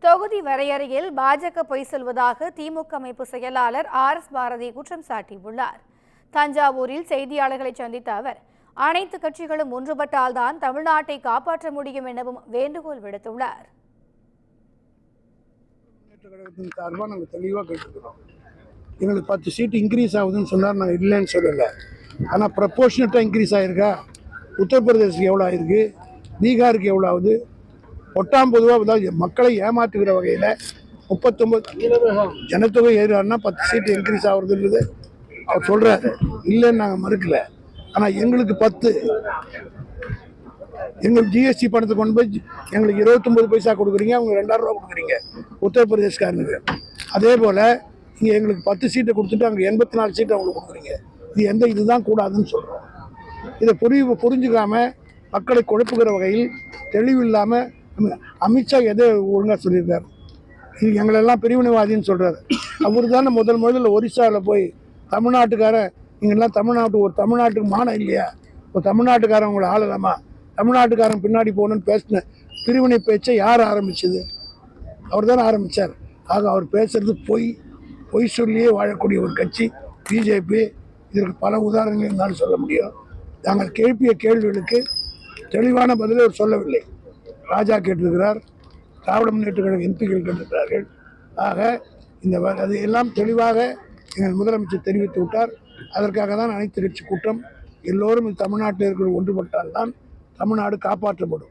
தொகுதி வரையறையில் பாஜக பொய் சொல்வதாக திமுக அமைப்பு செயலாளர் RS பாரதி குற்றம் சாட்டியுள்ளார். தஞ்சாவூரில் செய்தியாளர்களை சந்தித்த அவர், அனைத்து கட்சிகளும் ஒன்றுபட்டால்தான் தமிழ்நாட்டை காப்பாற்ற முடியும் எனவும் வேண்டுகோள் விடுத்துள்ளார். எங்களுக்கு 10 சீட் இன்க்ரீஸ் ஆகுதுன்னு சொன்னார். நாங்கள் இல்லைன்னு சொல்லலை. ஆனால் ப்ரப்போர்ஷனட்டாக இன்க்ரீஸ் ஆகிருக்கா? உத்தரப்பிரதேசுக்கு எவ்வளோ ஆயிருக்கு, பீகாருக்கு எவ்வளோ ஆகுது? ஒட்டாம் பொதுவாக மக்களை ஏமாற்றுகிற வகையில் 39 ஜனத்தொகை ஏறாருன்னா 10 சீட்டு இன்க்ரீஸ் ஆகுறதுன்றது அவர் சொல்கிறாரு. இல்லைன்னு நாங்கள் மறுக்கல. ஆனால் எங்களுக்கு 10, எங்களுக்கு ஜிஎஸ்டி பணத்தை கொண்டு போய் எங்களுக்கு 29 பைசா கொடுக்குறீங்க, அவங்க 2000 ரூபா கொடுக்குறீங்க உத்தரப்பிரதேஷ்காரனுக்கு. அதே போல் இங்கே எங்களுக்கு 10 சீட்டை கொடுத்துட்டு அங்கே 84 சீட்டை அவங்களுக்கு கொடுக்குறீங்க. இதுதான் கூடாதுன்னு சொல்கிறோம். இதை புரிஞ்சுக்காம மக்களை குழப்புகிற வகையில் தெளிவு இல்லாமல் அமித்ஷா எதை ஒழுங்காக சொல்லியிருக்காரு. இது எங்களெல்லாம் பிரிவினைவாதின்னு சொல்கிறாரு. அவர் தானே முதல்ல ஒரிசாவில் போய் தமிழ்நாட்டுக்காரன், இங்கெல்லாம் தமிழ்நாட்டுக்கு மானம் இல்லையா, இப்போ தமிழ்நாட்டுக்காரன் உங்களை ஆளலாமா, தமிழ்நாட்டுக்காரன் பின்னாடி போகணுன்னு பேசின பிரிவினை பேச்சை யார் ஆரம்பிச்சது? அவர் தானே ஆரம்பித்தார். ஆக அவர் பேசுறது பொய் சொல்லியே வாழக்கூடிய ஒரு கட்சி பிஜேபி. இதற்கு பல உதாரணங்கள் இருந்தாலும் சொல்ல முடியும். நாங்கள் கேள்விய கேள்விகளுக்கு தெளிவான பதிலை அவர் சொல்லவில்லை. ராஜா கேட்டிருக்கிறார், திராவிட முன்னேற்ற கழக எம்பிக்கள் கேட்டிருக்கிறார்கள். ஆக அது எல்லாம் தெளிவாக எங்கள் முதலமைச்சர் தெரிவித்து விட்டார். அதற்காக தான் அனைத்து கட்சி கூட்டம். எல்லோரும் தமிழ்நாட்டில் இருக்கிற ஒன்றுபட்டால்தான் தமிழ்நாடு காப்பாற்றப்படும்.